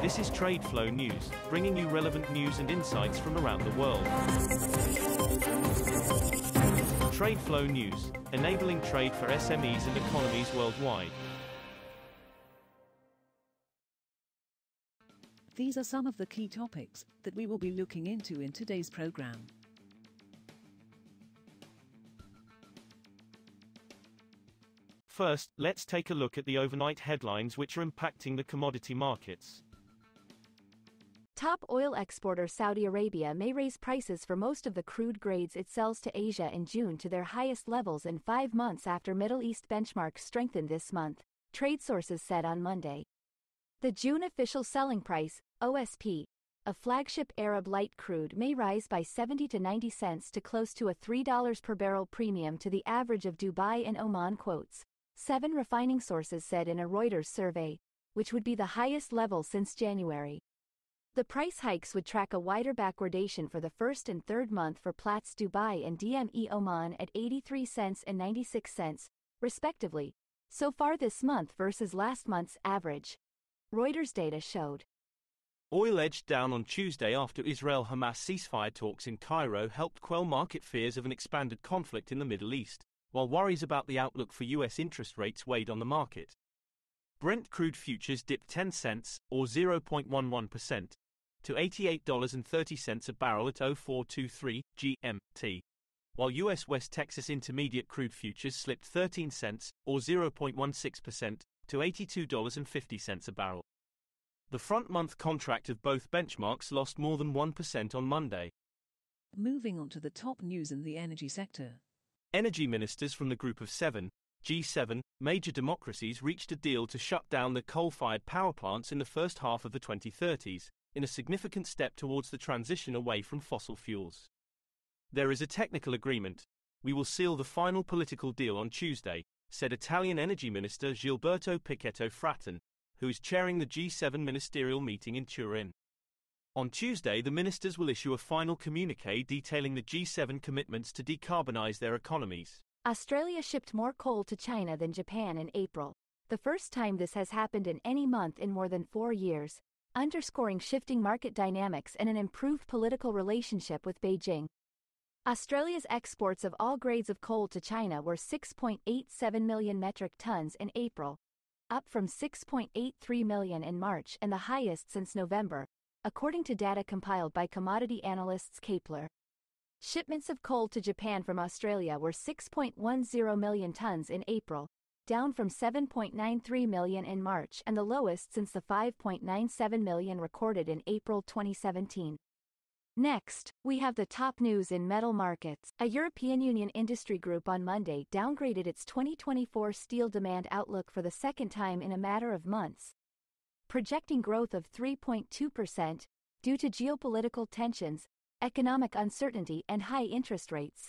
This is TradeFlow News, bringing you relevant news and insights from around the world. TradeFlow News, enabling trade for SMEs and economies worldwide. These are some of the key topics that we will be looking into in today's program. First, let's take a look at the overnight headlines which are impacting the commodity markets. Top oil exporter Saudi Arabia may raise prices for most of the crude grades it sells to Asia in June to their highest levels in 5 months after Middle East benchmarks strengthened this month, trade sources said on Monday. The June official selling price, OSP, of flagship Arab light crude may rise by 70 to 90 cents to close to a $3 per barrel premium to the average of Dubai and Oman quotes, 7 refining sources said in a Reuters survey, which would be the highest level since January. The price hikes would track a wider backwardation for the first and third month for Platts Dubai and DME Oman at 83 cents and 96 cents, respectively, so far this month versus last month's average. Reuters data showed. Oil edged down on Tuesday after Israel-Hamas ceasefire talks in Cairo helped quell market fears of an expanded conflict in the Middle East, while worries about the outlook for U.S. interest rates weighed on the market. Brent crude futures dipped 10 cents, or 0.11%, to $88.30 a barrel at 0423 GMT, while U.S. West Texas Intermediate crude futures slipped 13 cents, or 0.16%, to $82.50 a barrel. The front-month contract of both benchmarks lost more than 1% on Monday. Moving on to the top news in the energy sector. Energy ministers from the Group of Seven, G7, major democracies reached a deal to shut down the coal-fired power plants in the first half of the 2030s, in a significant step towards the transition away from fossil fuels. There is a technical agreement. We will seal the final political deal on Tuesday, said Italian Energy Minister Gilberto Pichetto Fratin, who is chairing the G7 ministerial meeting in Turin. On Tuesday, the ministers will issue a final communiqué detailing the G7 commitments to decarbonize their economies. Australia shipped more coal to China than Japan in April, the first time this has happened in any month in more than 4 years, underscoring shifting market dynamics and an improved political relationship with Beijing. Australia's exports of all grades of coal to China were 6.87 million metric tons in April, up from 6.83 million in March and the highest since November, according to data compiled by commodity analysts Kepler. Shipments of coal to Japan from Australia were 6.10 million tons in April, down from 7.93 million in March and the lowest since the 5.97 million recorded in April 2017. Next, we have the top news in metal markets. A European Union industry group on Monday downgraded its 2024 steel demand outlook for the second time in a matter of months, projecting growth of 3.2% due to geopolitical tensions, economic uncertainty and high interest rates.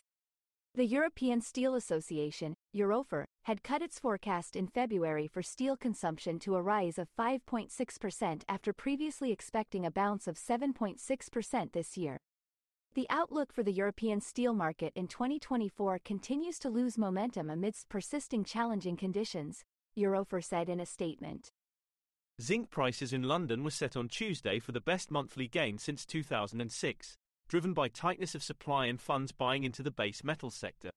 The European Steel Association, Eurofer, had cut its forecast in February for steel consumption to a rise of 5.6% after previously expecting a bounce of 7.6% this year. The outlook for the European steel market in 2024 continues to lose momentum amidst persisting challenging conditions, Eurofer said in a statement. Zinc prices in London were set on Tuesday for the best monthly gain since 2006. Driven by tightness of supply and funds buying into the base metal sector.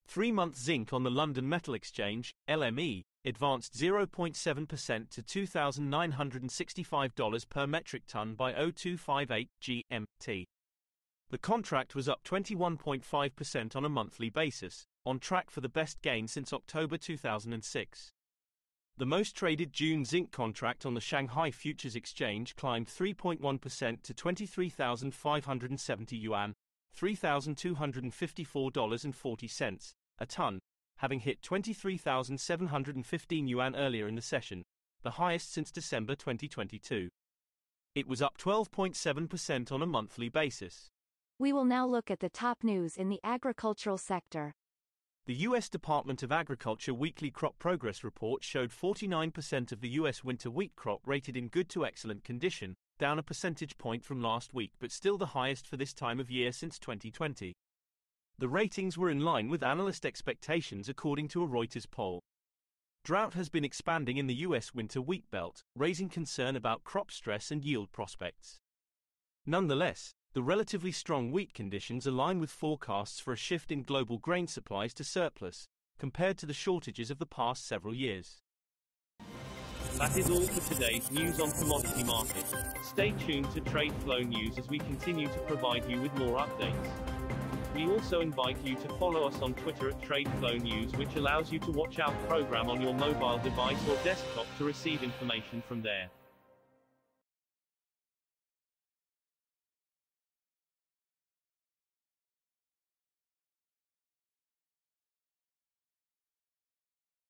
3-month zinc on the London Metal Exchange, LME, advanced 0.7% to $2,965 per metric ton by 0258 GMT. The contract was up 21.5% on a monthly basis, on track for the best gain since October 2006. The most traded June zinc contract on the Shanghai Futures Exchange climbed 3.1% to 23,570 yuan, $3,254.40, a ton, having hit 23,715 yuan earlier in the session, the highest since December 2022. It was up 12.7% on a monthly basis. We will now look at the top news in the agricultural sector. The U.S. Department of Agriculture weekly crop progress report showed 49% of the U.S. winter wheat crop rated in good to excellent condition, down a percentage point from last week but still the highest for this time of year since 2020. The ratings were in line with analyst expectations according to a Reuters poll. Drought has been expanding in the U.S. winter wheat belt, raising concern about crop stress and yield prospects. Nonetheless, the relatively strong wheat conditions align with forecasts for a shift in global grain supplies to surplus, compared to the shortages of the past several years. That is all for today's news on commodity markets. Stay tuned to TradeFlow News as we continue to provide you with more updates. We also invite you to follow us on Twitter at TradeFlow News, which allows you to watch our program on your mobile device or desktop to receive information from there.